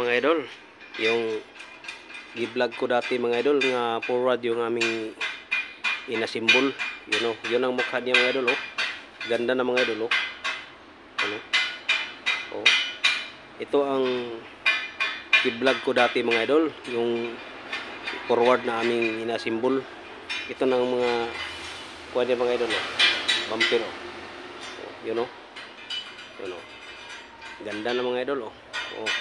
mga idol. Yung gi-vlog ko dati mga idol nga forward yung aming inasimbol. Yun ang mukha niya mga idol oh. Ganda na mga idol oh. Ano? Oh. Ito ang gi-vlog ko dati mga idol, yung forward na aming inasimbol. Ito na ang mga kuha mga idol oh. Bumper oh. Yun oh. Yun oh. Ganda na mga idol oh. Oh.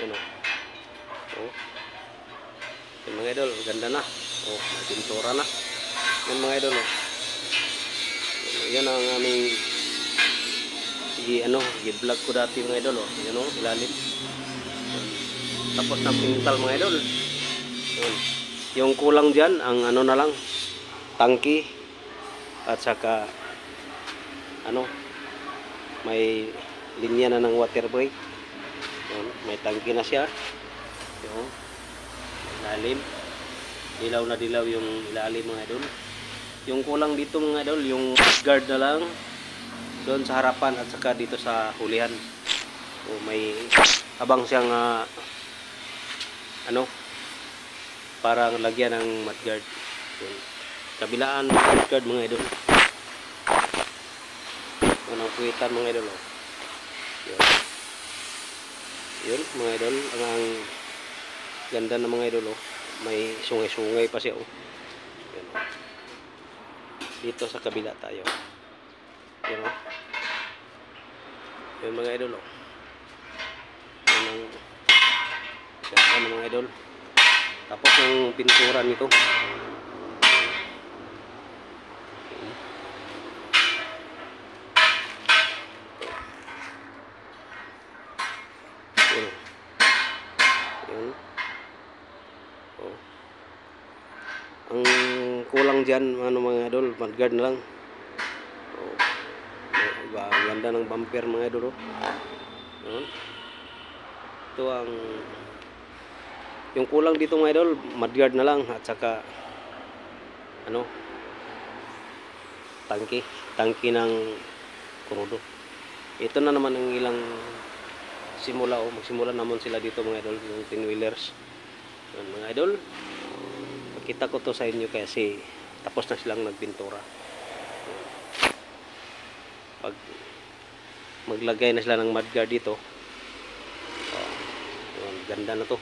Yun oh. Oh. Yung mga idol, ganda na. Oh, may pintura na. Yan mga idol oh. Yan ang aming gi-vlog ko dati mga idol oh. Yan oh, ilalim. Tapos na pintal mga idol. Yun. Yung kulang dyan, ang ano na lang, tangki at saka may linya na ng water brake. Yun, may tangki na siya. Yun, ilalim. Dilaw na dilaw yung ilalim mga idol. Yung kulang dito mga idol, yung guard na lang doon sa harapan at saka dito sa hulihan. O, may abang siyang parang lagyan ng mudguard. Yun. Kabilaan mudguard mga idol. Ang kuwitan mga idol oh. Yun. Yun mga idol, ang ganda na mga idol oh. May sungay-sungay pa siya oh. Yun, oh. Dito sa kabila tayo. Yun oh. Yun mga idol oh. Yun ang ganda mga idol. Tapos yung pintura nito. Oh. Ang kulang dyan mga idol, mudguard na lang. Oh. Ang ganda ng bumper mga idol oh. Ito ang yung kulang dito mga idol, mudguard na lang at saka tangki ng krudo. Ito na naman ang ilang simula oh. Magsimula naman sila dito mga idol, yung 10 wheelers. Mga idol, pakita ko to sa inyo kasi tapos na silang nagpintura. Pag maglagay na sila ng mudguard dito, ganda na to.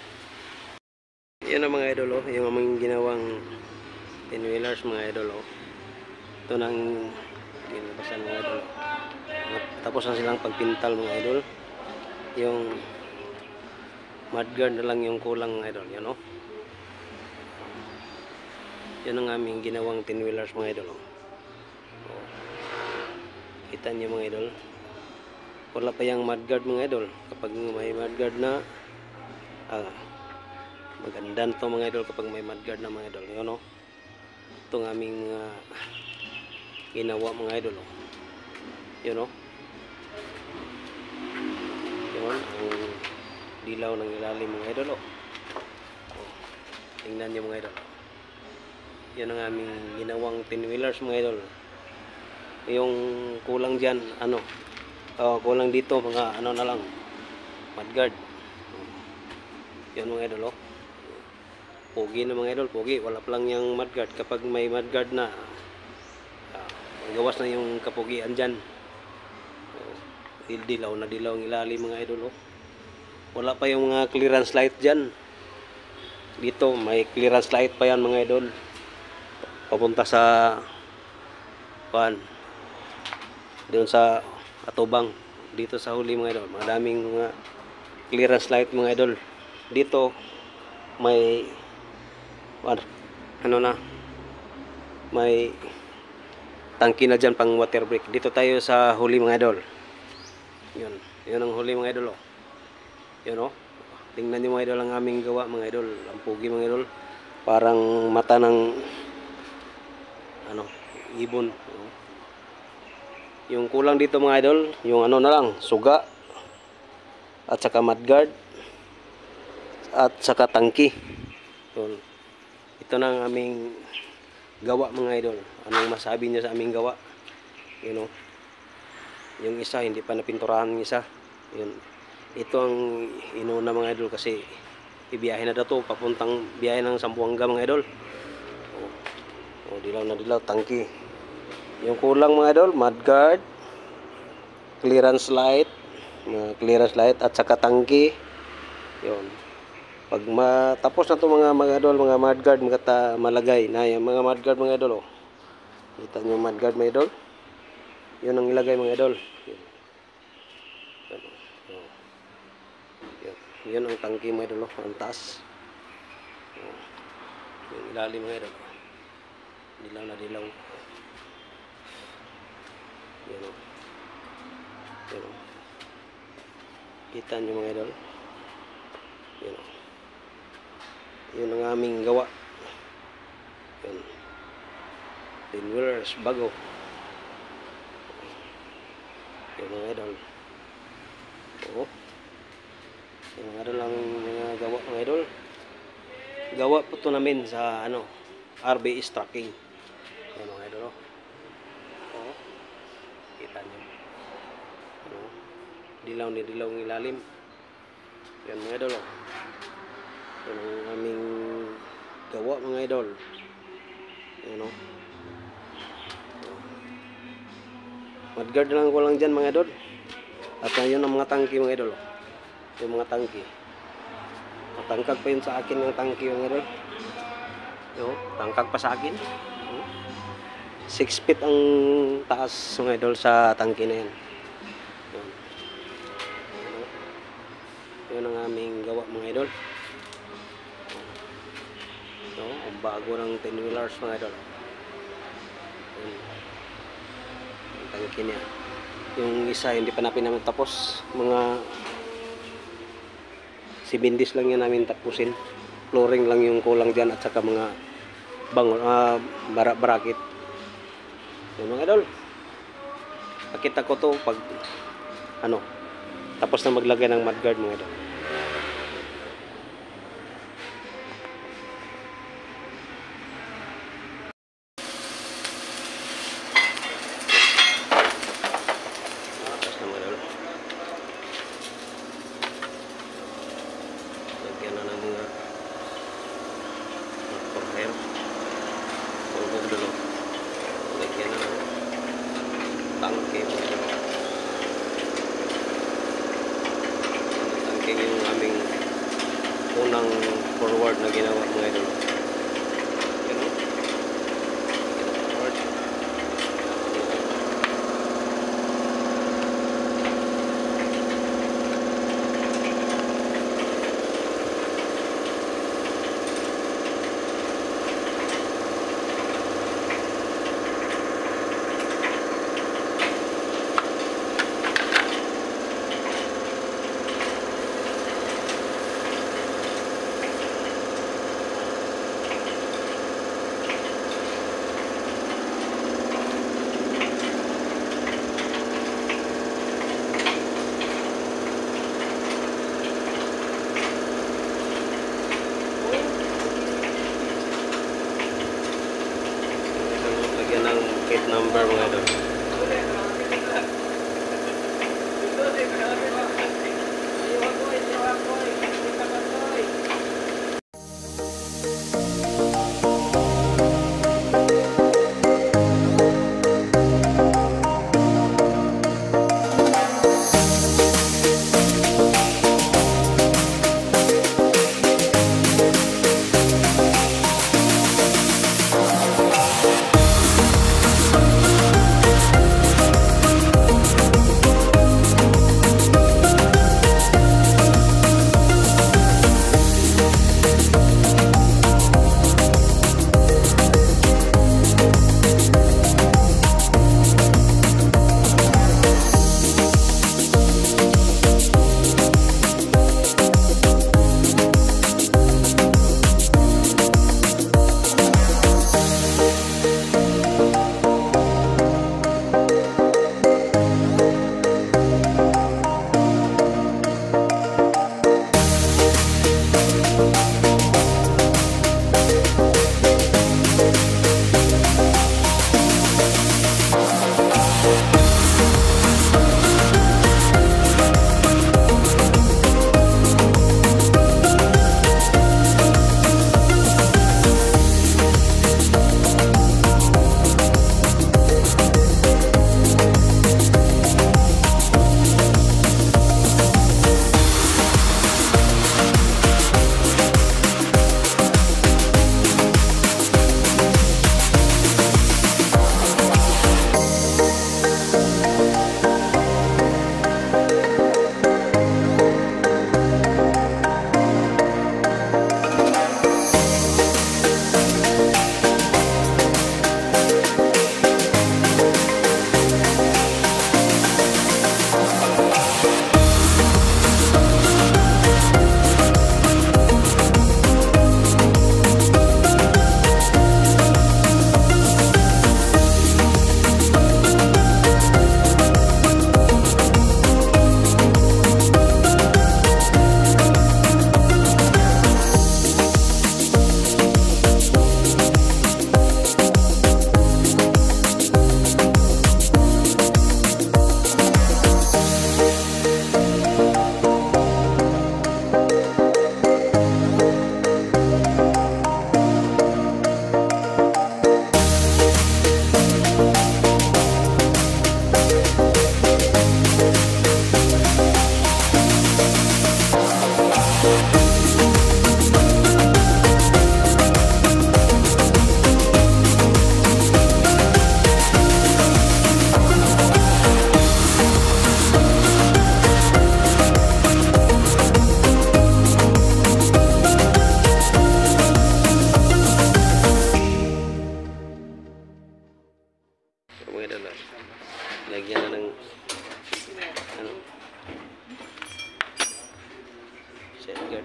Yan ang mga idol oh, yung aming ginawang 10 wheelers mga idol oh. Ito nang ginabasan mga idol. Tapos na silang pagpintal mga idol. Yung mudguard na lang yung kulang mga idol, yan oh. Yan ang aming ginawang 10 wheelers mga idol oh. Oh. Kita niyo mga idol. Wala pa yung mudguard mga idol. Kapag may mudguard na maganda to mga idol kapag may mudguard na mga idol. Yun oh. Itong aming ginawa mga idol oh. Yun oh. Yun ang dilaw ng ilalim mga idol oh. Oh. Tingnan nyo mga idol. Yan ang aming ginawang 10 wheelers mga idol. Yung kulang dyan kulang dito mga na lang mudguard. Yan mga idol oh. Pogi na mga idol, pogi. Wala pa lang yung mudguard. Kapag may mudguard na gawas na yung kapugian dyan. Dilaw na dilaw ang ilalim mga idol oh. Wala pa yung mga clearance light dyan. Dito may clearance light pa yan mga idol. Papunta sa doon sa atubang. Dito sa huli mga idol, madaming mga clearance light mga idol. Dito may may tangki na dyan pang water brake. Dito tayo sa huli mga idol. Yun ang huli mga idol oh. Yun oh. Tingnan niyo mga idol ang aming gawa mga idol. Ang pugi mga idol. Parang mata ng ibon. Yung kulang dito mga idol, yung na lang, suga at saka mudguard at saka tangki. Ito na ang aming gawa mga idol. Anong masabi niyo sa aming gawa? Yung isa hindi pa napinturahan ng isa. Yun. ito ang inuna mga idol kasi ibiyahe na daw papuntang biyahe ng Zamboanga mga idol. Dilaw na dilaw, tangki. Yung kulang mga idol, mudguard, clearance light at saka tangki. Yun. Pag matapos na to mga idol, mga mudguard malagay na yung mga mudguard mga idol. Kita nyo yung mudguard mga idol. Yun ang ilagay mga idol. Yun ang tangki mga idol, ang taas. Yung ilalim mga idol. Dilaw na dilaw. Yan o. Yan o. Kita nyo mga idol. Yan o. Yun ang aming gawa. Yan. 10 wheelers bago. Yan mga idol. Oo. Yan mga idol ang mga gawa mga idol. Gawa po ito namin sa RBS Trucking. Yan mga idol. Oo. Kita nyo. Dilaw ni dilaw ng ilalim. Yan mga idol. Yan ang aming gawa mga idol. Yan o. Mudguard lang ko lang dyan mga idol. At yun ang mga tangki mga idol. Yung mga tangki. Matangkag pa yun sa akin yung tangki mga idol. Yo, tangkag pa sa akin. 6 feet ang taas mga idol sa tangki na yan. Yun ang aming gawa mga idol. So, ang bago ng 10 wheelers mga idol. Ang tangki niya. Yung isa hindi pa namin tapos. Mga sibindis lang yan namin tapusin. Flooring lang yung kulang dyan at saka mga bracket. Yung mga idol. Pakita ko to pag tapos na maglagay ng mudguard mga idol. Tapos na mga idol. Lagyan na ng mga hair. Huwag dulo. Lagyan na ng tangke mga idol. Yung aming unang forward na ginawa mga idol. Forward. Lagyan ng gate number mga idol.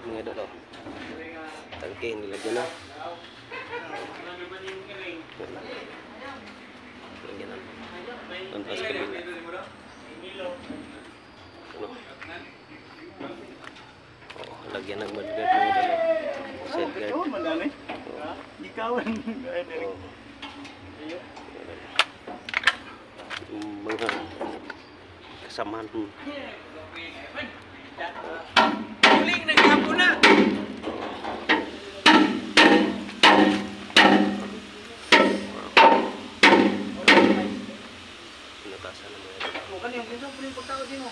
mga idol. Oh. Tangke, nilagyan na. Lagyan na. Tantas ka din. Ano? Oh, lagyan ng mudguard mga idol. Side guard. Oh, madami. Ikawan. Mga kasamahan. Huling nagkapo na. Pinatasan na mga idol. Bukan yung minsan puling pagtao din mo.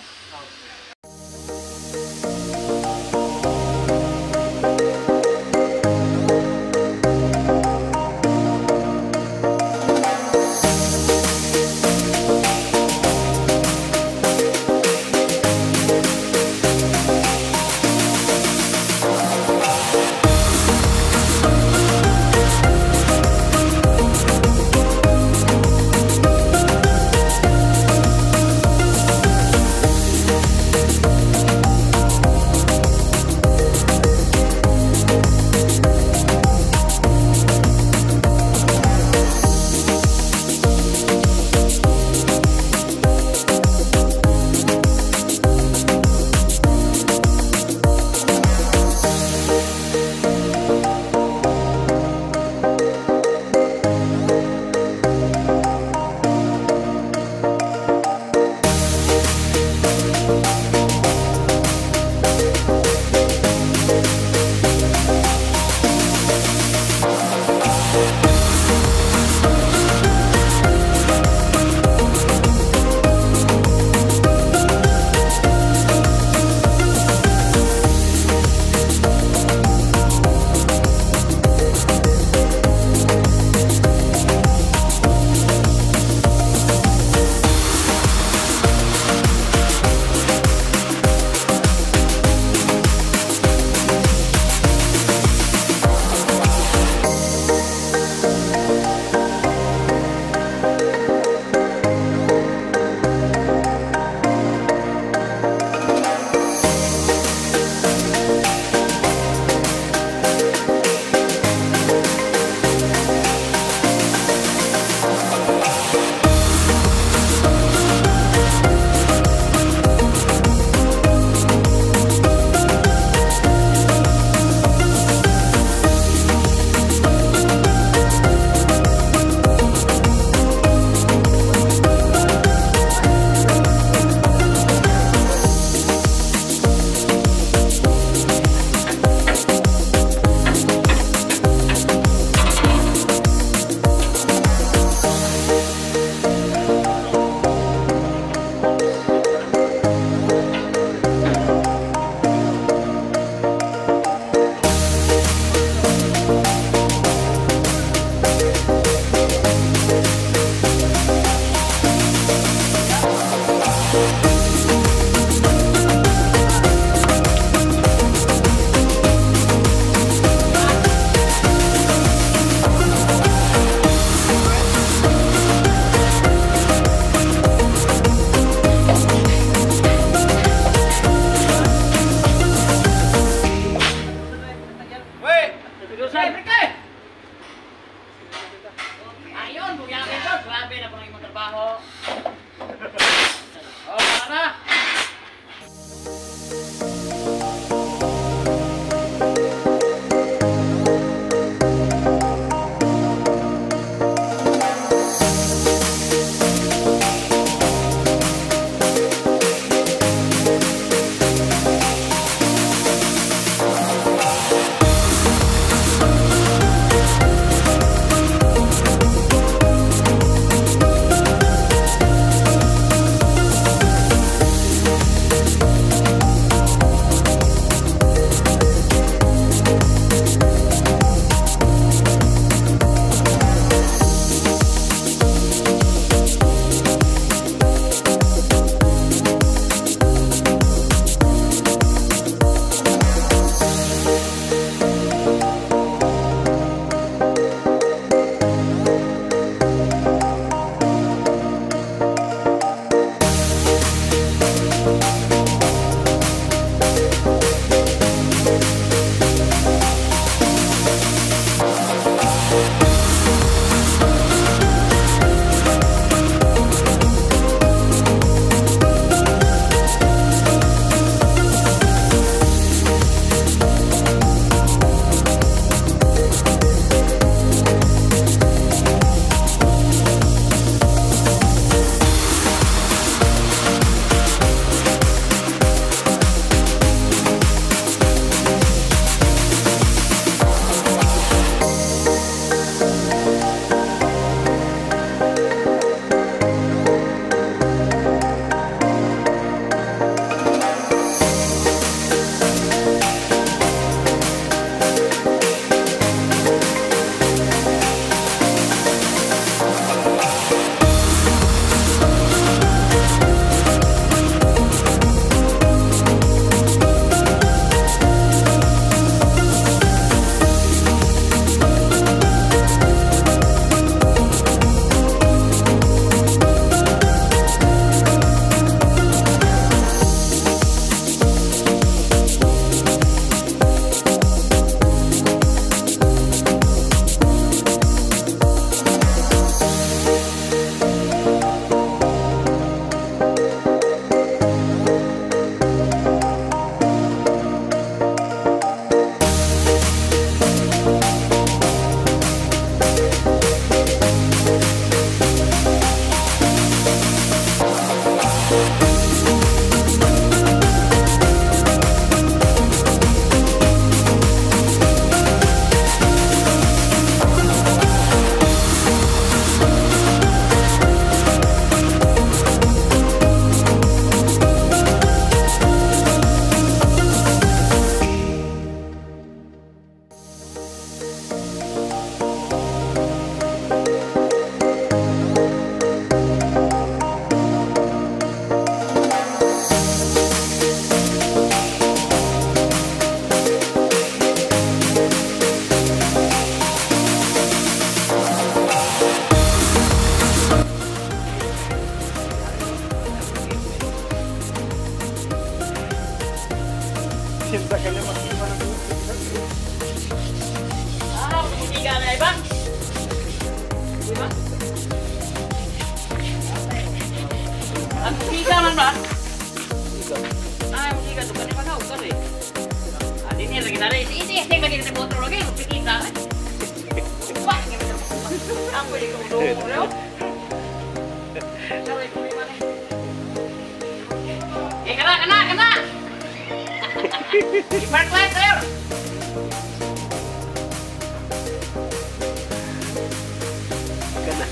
kita ada isi lagi kita motor lagi pikirin ka. Wah, aku di kudo bro. Kena. Ibarat lain saya. Kena.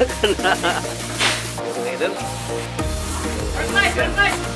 Mga idol. First night.